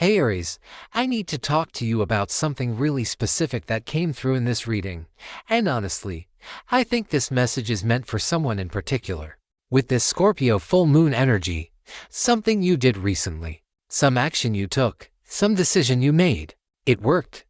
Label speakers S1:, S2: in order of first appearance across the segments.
S1: Hey Aries, I need to talk to you about something really specific that came through in this reading, and honestly, I think this message is meant for someone in particular. With this Scorpio full moon energy, something you did recently, some action you took, some decision you made, it worked.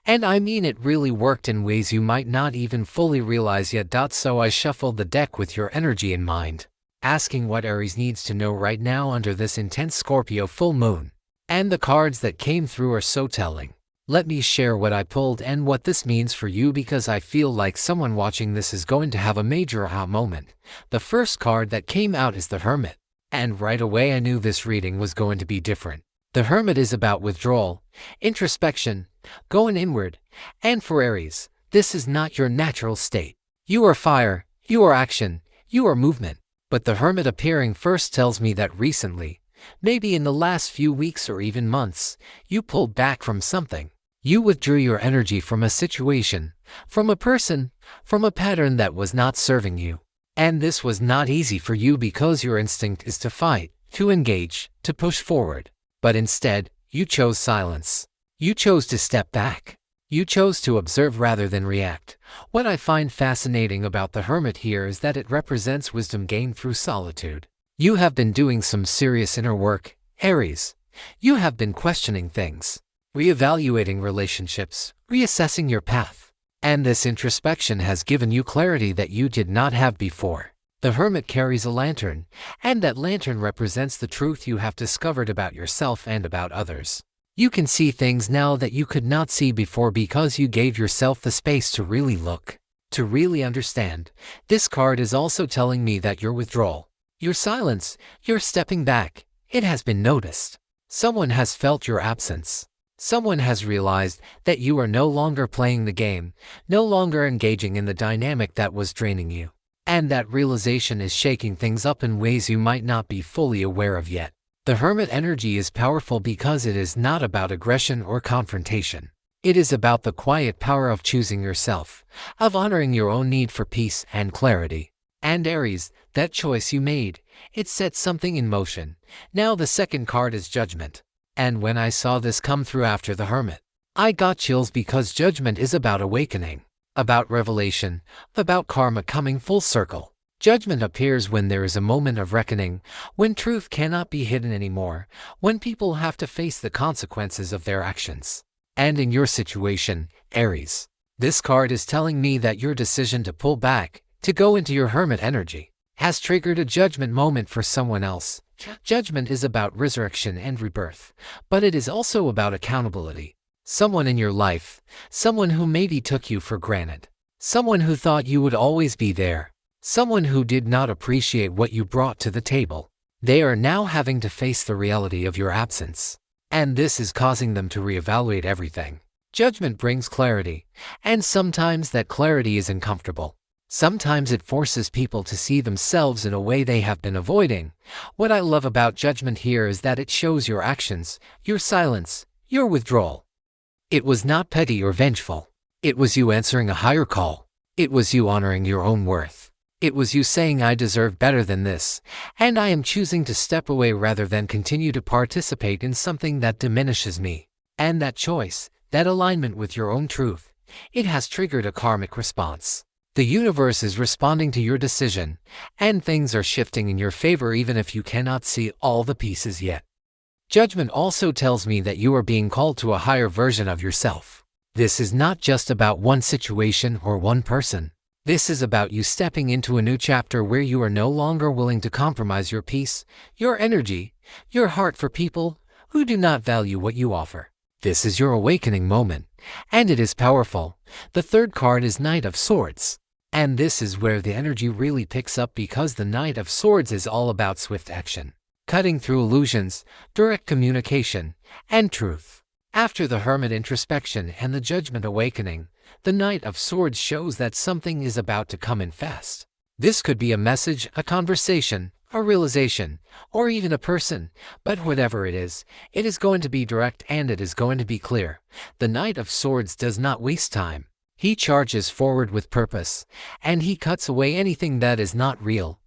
S1: And I mean it really worked in ways you might not even fully realize yet. So I shuffled the deck with your energy in mind, asking what Aries needs to know right now under this intense Scorpio full moon. And the cards that came through are so telling. Let me share what I pulled and what this means for you, because I feel like someone watching this is going to have a major aha moment. The first card that came out is the Hermit. And right away I knew this reading was going to be different. The Hermit is about withdrawal, introspection, going inward. And for Aries, this is not your natural state. You are fire, you are action, you are movement. But the Hermit appearing first tells me that recently, maybe in the last few weeks or even months, you pulled back from something. You withdrew your energy from a situation, from a person, from a pattern that was not serving you. And this was not easy for you because your instinct is to fight, to engage, to push forward. But instead, you chose silence. You chose to step back. You chose to observe rather than react. What I find fascinating about the Hermit here is that it represents wisdom gained through solitude. You have been doing some serious inner work, Aries. You have been questioning things, reevaluating relationships, reassessing your path. And this introspection has given you clarity that you did not have before. The Hermit carries a lantern, and that lantern represents the truth you have discovered about yourself and about others. You can see things now that you could not see before because you gave yourself the space to really look, to really understand. This card is also telling me that your withdrawal, your silence, your stepping back, it has been noticed. Someone has felt your absence. Someone has realized that you are no longer playing the game, no longer engaging in the dynamic that was draining you. And that realization is shaking things up in ways you might not be fully aware of yet. The Hermit energy is powerful because it is not about aggression or confrontation. It is about the quiet power of choosing yourself, of honoring your own need for peace and clarity. And Aries, that choice you made, it set something in motion. Now the second card is Judgment. And when I saw this come through after the Hermit, I got chills because Judgment is about awakening, about revelation, about karma coming full circle. Judgment appears when there is a moment of reckoning, when truth cannot be hidden anymore, when people have to face the consequences of their actions. And in your situation, Aries, this card is telling me that your decision to pull back, to go into your Hermit energy, has triggered a judgment moment for someone else. Judgment is about resurrection and rebirth, but it is also about accountability. Someone in your life, someone who maybe took you for granted, someone who thought you would always be there, someone who did not appreciate what you brought to the table. They are now having to face the reality of your absence, and this is causing them to reevaluate everything. Judgment brings clarity, and sometimes that clarity is uncomfortable. Sometimes it forces people to see themselves in a way they have been avoiding. What I love about Judgment here is that it shows your actions, your silence, your withdrawal. It was not petty or vengeful. It was you answering a higher call. It was you honoring your own worth. It was you saying, I deserve better than this, and I am choosing to step away rather than continue to participate in something that diminishes me. And that choice, that alignment with your own truth, it has triggered a karmic response. The universe is responding to your decision, and things are shifting in your favor even if you cannot see all the pieces yet. Judgment also tells me that you are being called to a higher version of yourself. This is not just about one situation or one person. This is about you stepping into a new chapter where you are no longer willing to compromise your peace, your energy, your heart for people who do not value what you offer. This is your awakening moment, and it is powerful. The third card is Knight of Swords. And this is where the energy really picks up because the Knight of Swords is all about swift action, cutting through illusions, direct communication, and truth. After the Hermit introspection and the Judgment awakening, the Knight of Swords shows that something is about to come in fast. This could be a message, a conversation, a realization, or even a person, but whatever it is going to be direct and it is going to be clear. The Knight of Swords does not waste time. He charges forward with purpose, and he cuts away anything that is not real,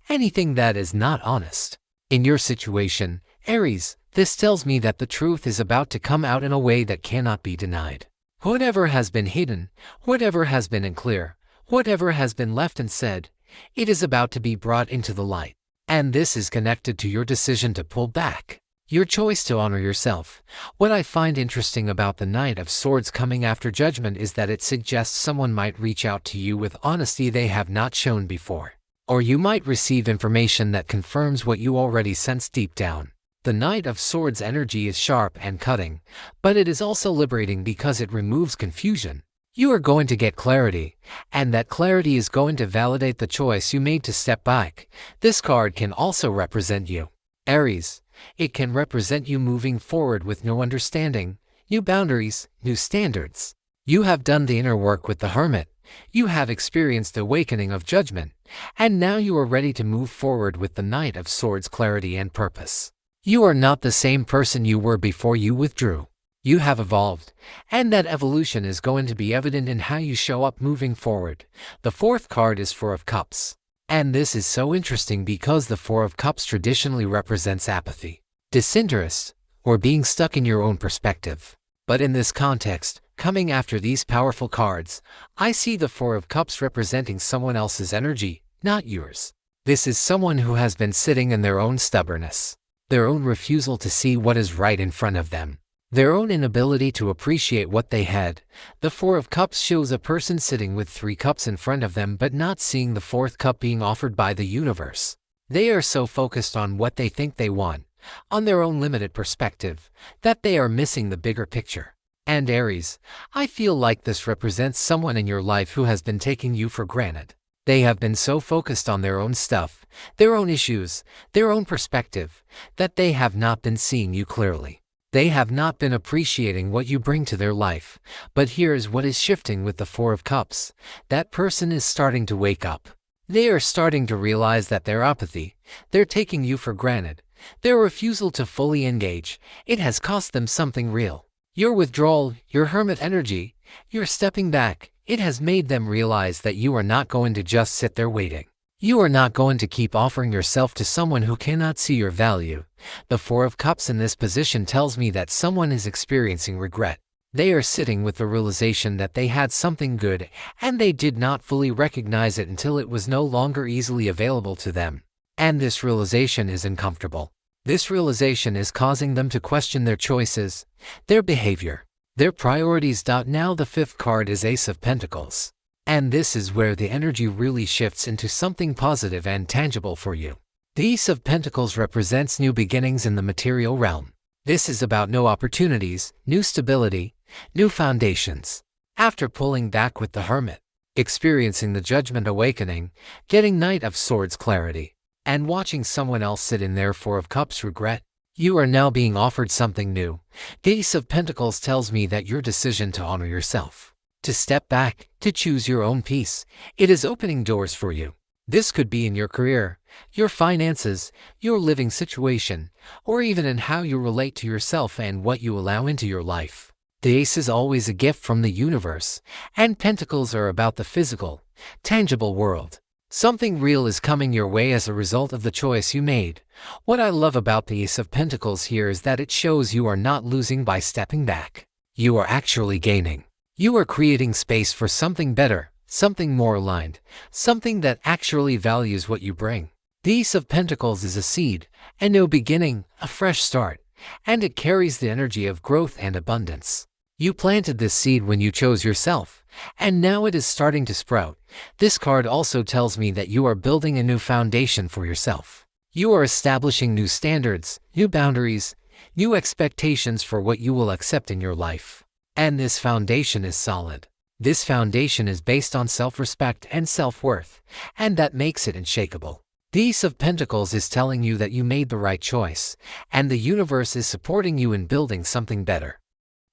S1: anything that is not honest. In your situation, Aries, this tells me that the truth is about to come out in a way that cannot be denied. Whatever has been hidden, whatever has been unclear, whatever has been left unsaid, it is about to be brought into the light. And this is connected to your decision to pull back. Your choice to honor yourself. What I find interesting about the Knight of Swords coming after Judgment is that it suggests someone might reach out to you with honesty they have not shown before. Or you might receive information that confirms what you already sense deep down. The Knight of Swords energy is sharp and cutting, but it is also liberating because it removes confusion. You are going to get clarity, and that clarity is going to validate the choice you made to step back. This card can also represent you. Aries, it can represent you moving forward with new understanding, new boundaries, new standards. You have done the inner work with the Hermit. You have experienced the awakening of Judgment, and now you are ready to move forward with the Knight of Swords clarity and purpose. You are not the same person you were before you withdrew. You have evolved, and that evolution is going to be evident in how you show up moving forward. The fourth card is Four of Cups. And this is so interesting because the Four of Cups traditionally represents apathy, disinterest, or being stuck in your own perspective. But in this context, coming after these powerful cards, I see the Four of Cups representing someone else's energy, not yours. This is someone who has been sitting in their own stubbornness, their own refusal to see what is right in front of them, their own inability to appreciate what they had. The Four of Cups shows a person sitting with three cups in front of them but not seeing the fourth cup being offered by the universe. They are so focused on what they think they want, on their own limited perspective, that they are missing the bigger picture. And Aries, I feel like this represents someone in your life who has been taking you for granted. They have been so focused on their own stuff, their own issues, their own perspective, that they have not been seeing you clearly. They have not been appreciating what you bring to their life. But here is what is shifting with the Four of Cups. That person is starting to wake up. They are starting to realize that their apathy, their taking you for granted, their refusal to fully engage, it has cost them something real. Your withdrawal, your hermit energy, your stepping back, it has made them realize that you are not going to just sit there waiting. You are not going to keep offering yourself to someone who cannot see your value. The Four of Cups in this position tells me that someone is experiencing regret. They are sitting with the realization that they had something good, and they did not fully recognize it until it was no longer easily available to them. And this realization is uncomfortable. This realization is causing them to question their choices, their behavior, their priorities. Now the fifth card is Ace of Pentacles. And this is where the energy really shifts into something positive and tangible for you. The Ace of Pentacles represents new beginnings in the material realm. This is about new opportunities, new stability, new foundations. After pulling back with the Hermit, experiencing the Judgment awakening, getting Knight of Swords clarity, and watching someone else sit in their Four of Cups regret, you are now being offered something new. The Ace of Pentacles tells me that your decision to honor yourself, to step back, to choose your own peace, it is opening doors for you. This could be in your career, your finances, your living situation, or even in how you relate to yourself and what you allow into your life. The Ace is always a gift from the universe, and Pentacles are about the physical, tangible world. Something real is coming your way as a result of the choice you made. What I love about the Ace of Pentacles here is that it shows you are not losing by stepping back. You are actually gaining. You are creating space for something better, something more aligned, something that actually values what you bring. The Ace of Pentacles is a seed, a new beginning, a fresh start, and it carries the energy of growth and abundance. You planted this seed when you chose yourself, and now it is starting to sprout. This card also tells me that you are building a new foundation for yourself. You are establishing new standards, new boundaries, new expectations for what you will accept in your life. And this foundation is solid. This foundation is based on self-respect and self-worth, and that makes it unshakable. The Ace of Pentacles is telling you that you made the right choice, and the universe is supporting you in building something better.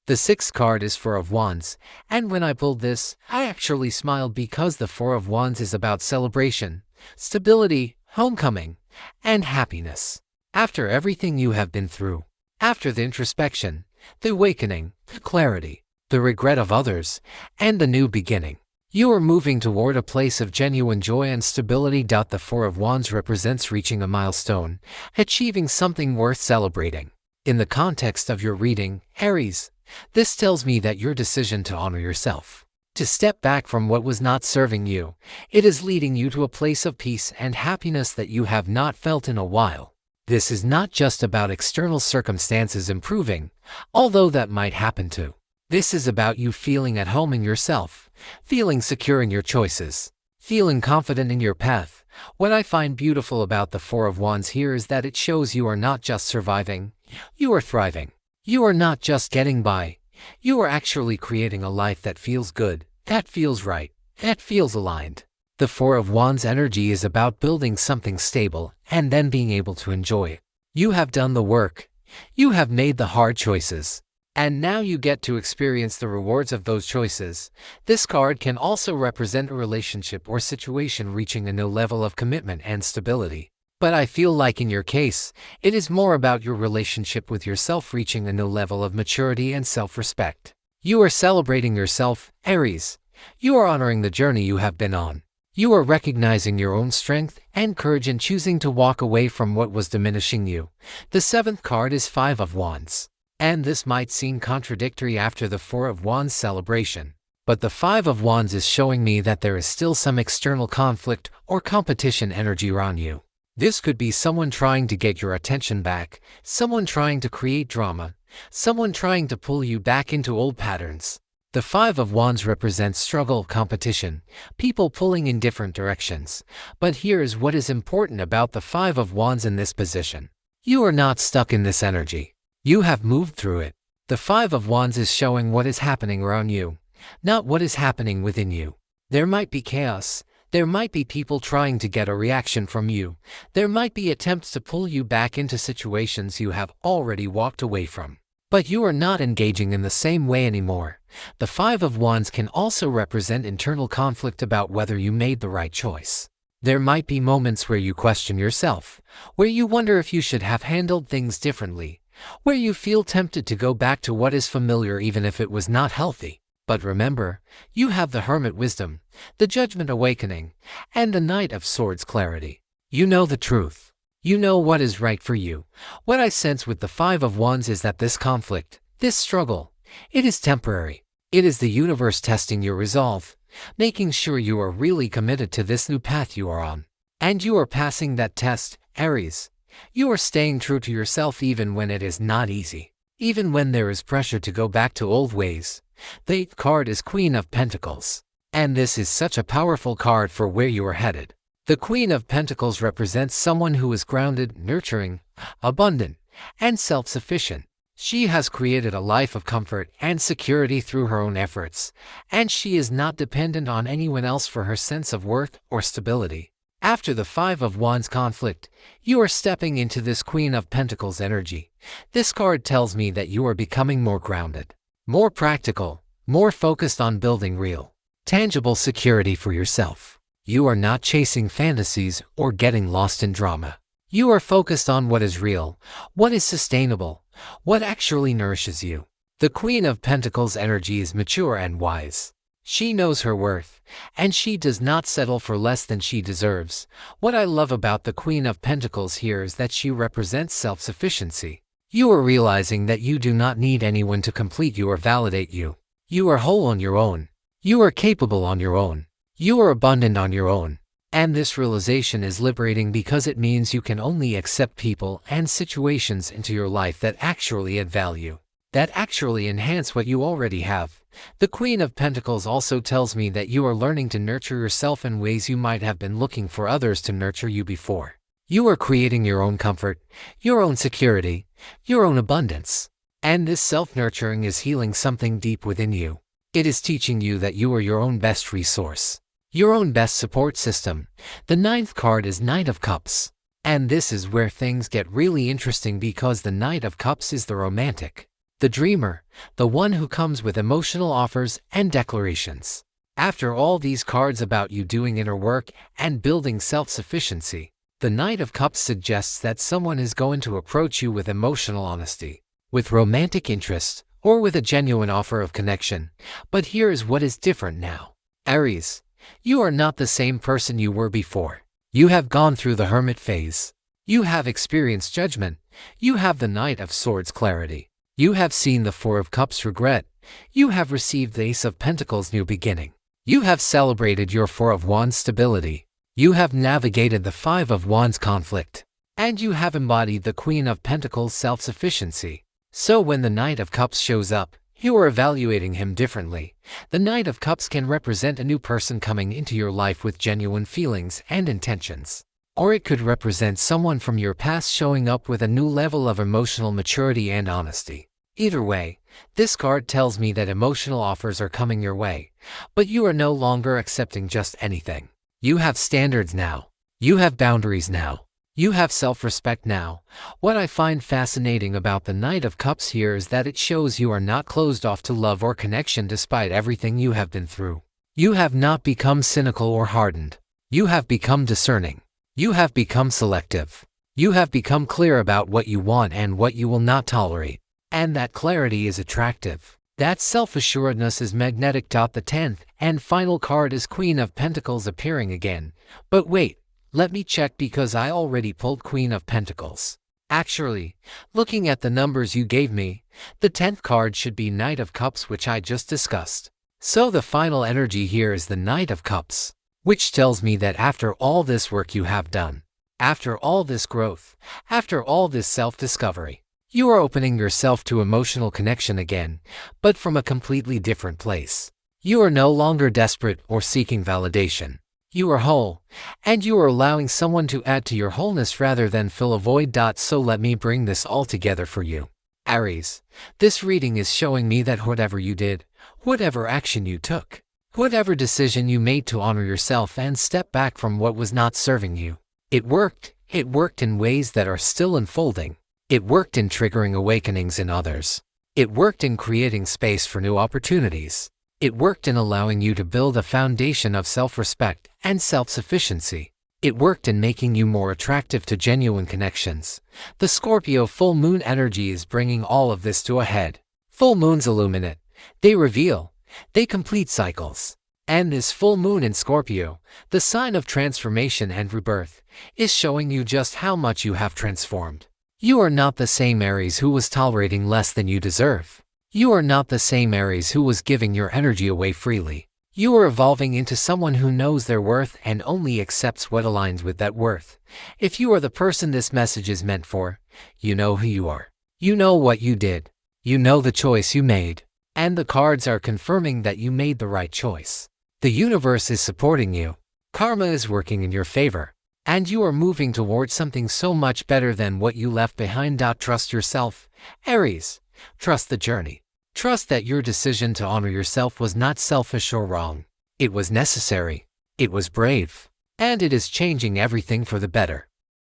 S1: The sixth card is Four of Wands, and when I pulled this, I actually smiled because the Four of Wands is about celebration, stability, homecoming, and happiness. After everything you have been through, after the introspection, the awakening, the clarity, the regret of others, and the new beginning, You are moving toward a place of genuine joy and stability. The Four of Wands represents reaching a milestone, achieving something worth celebrating. In the context of your reading, Aries, this tells me that your decision to honor yourself, to step back from what was not serving you, it is leading you to a place of peace and happiness that you have not felt in a while. This is not just about external circumstances improving, although that might happen too. This is about you feeling at home in yourself, feeling secure in your choices, feeling confident in your path. What I find beautiful about the Four of Wands here is that it shows you are not just surviving, you are thriving. You are not just getting by, you are actually creating a life that feels good, that feels right, that feels aligned. The Four of Wands energy is about building something stable and then being able to enjoy it. You have done the work, you have made the hard choices, and now you get to experience the rewards of those choices. This card can also represent a relationship or situation reaching a new level of commitment and stability. But I feel like in your case, it is more about your relationship with yourself reaching a new level of maturity and self-respect. You are celebrating yourself, Aries. You are honoring the journey you have been on. You are recognizing your own strength and courage in choosing to walk away from what was diminishing you. The seventh card is Five of Wands. And this might seem contradictory after the Four of Wands celebration, but the Five of Wands is showing me that there is still some external conflict or competition energy around you. This could be someone trying to get your attention back, someone trying to create drama, someone trying to pull you back into old patterns. The Five of Wands represents struggle, competition, people pulling in different directions. But here is what is important about the Five of Wands in this position. You are not stuck in this energy. You have moved through it. The Five of Wands is showing what is happening around you, not what is happening within you. There might be chaos. There might be people trying to get a reaction from you. There might be attempts to pull you back into situations you have already walked away from. But you are not engaging in the same way anymore. The Five of Wands can also represent internal conflict about whether you made the right choice. There might be moments where you question yourself, where you wonder if you should have handled things differently, where you feel tempted to go back to what is familiar even if it was not healthy. But remember, you have the Hermit wisdom, the Judgment awakening, and the Knight of Swords clarity. You know the truth. You know what is right for you. What I sense with the Five of Wands is that this conflict, this struggle, it is temporary. It is the universe testing your resolve, making sure you are really committed to this new path you are on. And you are passing that test, Aries. You are staying true to yourself even when it is not easy, even when there is pressure to go back to old ways. The eighth card is Queen of Pentacles. And this is such a powerful card for where you are headed. The Queen of Pentacles represents someone who is grounded, nurturing, abundant, and self-sufficient. She has created a life of comfort and security through her own efforts, and she is not dependent on anyone else for her sense of worth or stability. After the Five of Wands conflict, you are stepping into this Queen of Pentacles energy. This card tells me that you are becoming more grounded, more practical, more focused on building real, tangible security for yourself. You are not chasing fantasies or getting lost in drama. You are focused on what is real, what is sustainable, what actually nourishes you. The Queen of Pentacles energy is mature and wise. She knows her worth, and she does not settle for less than she deserves. What I love about the Queen of Pentacles here is that she represents self-sufficiency. You are realizing that you do not need anyone to complete you or validate you. You are whole on your own. You are capable on your own. You are abundant on your own. And this realization is liberating because it means you can only accept people and situations into your life that actually add value, that actually enhance what you already have. The Queen of Pentacles also tells me that you are learning to nurture yourself in ways you might have been looking for others to nurture you before. You are creating your own comfort, your own security, your own abundance. And this self-nurturing is healing something deep within you. It is teaching you that you are your own best resource, your own best support system. The ninth card is Knight of Cups. And this is where things get really interesting because the Knight of Cups is the romantic, the dreamer, the one who comes with emotional offers and declarations. After all these cards about you doing inner work and building self-sufficiency, the Knight of Cups suggests that someone is going to approach you with emotional honesty, with romantic interest, or with a genuine offer of connection. But here is what is different now. Aries, you are not the same person you were before. You have gone through the hermit phase. You have experienced judgment. You have the Knight of Swords clarity. You have seen the Four of Cups regret. You have received the Ace of Pentacles new beginning. You have celebrated your Four of Wands stability. You have navigated the Five of Wands conflict. And you have embodied the Queen of Pentacles self-sufficiency. So when the Knight of Cups shows up, you are evaluating him differently. The Knight of Cups can represent a new person coming into your life with genuine feelings and intentions. Or it could represent someone from your past showing up with a new level of emotional maturity and honesty. Either way, this card tells me that emotional offers are coming your way, but you are no longer accepting just anything. You have standards now. You have boundaries now. You have self-respect now. What I find fascinating about the Knight of Cups here is that it shows you are not closed off to love or connection despite everything you have been through. You have not become cynical or hardened. You have become discerning. You have become selective. You have become clear about what you want and what you will not tolerate. And that clarity is attractive. That self-assuredness is magnetic. The 10th and final card is Queen of Pentacles appearing again. But wait. Let me check because I already pulled Queen of Pentacles. Actually, looking at the numbers you gave me, the 10th card should be Knight of Cups, which I just discussed. So the final energy here is the Knight of Cups, which tells me that after all this work you have done, after all this growth, after all this self-discovery, you are opening yourself to emotional connection again, but from a completely different place. You are no longer desperate or seeking validation. You are whole, and you are allowing someone to add to your wholeness rather than fill a void. So let me bring this all together for you. Aries, this reading is showing me that whatever you did, whatever action you took, whatever decision you made to honor yourself and step back from what was not serving you, it worked. It worked in ways that are still unfolding. It worked in triggering awakenings in others. It worked in creating space for new opportunities. It worked in allowing you to build a foundation of self-respect and self-sufficiency. It worked in making you more attractive to genuine connections. The Scorpio full moon energy is bringing all of this to a head. Full moons illuminate. They reveal. They complete cycles. And this full moon in Scorpio, the sign of transformation and rebirth, is showing you just how much you have transformed. You are not the same Aries who was tolerating less than you deserve. You are not the same Aries who was giving your energy away freely. You are evolving into someone who knows their worth and only accepts what aligns with that worth. If you are the person this message is meant for, you know who you are. You know what you did. You know the choice you made. And the cards are confirming that you made the right choice. The universe is supporting you. Karma is working in your favor. And you are moving towards something so much better than what you left behind. Trust yourself, Aries. Trust the journey. Trust that your decision to honor yourself was not selfish or wrong. It was necessary. It was brave. And it is changing everything for the better.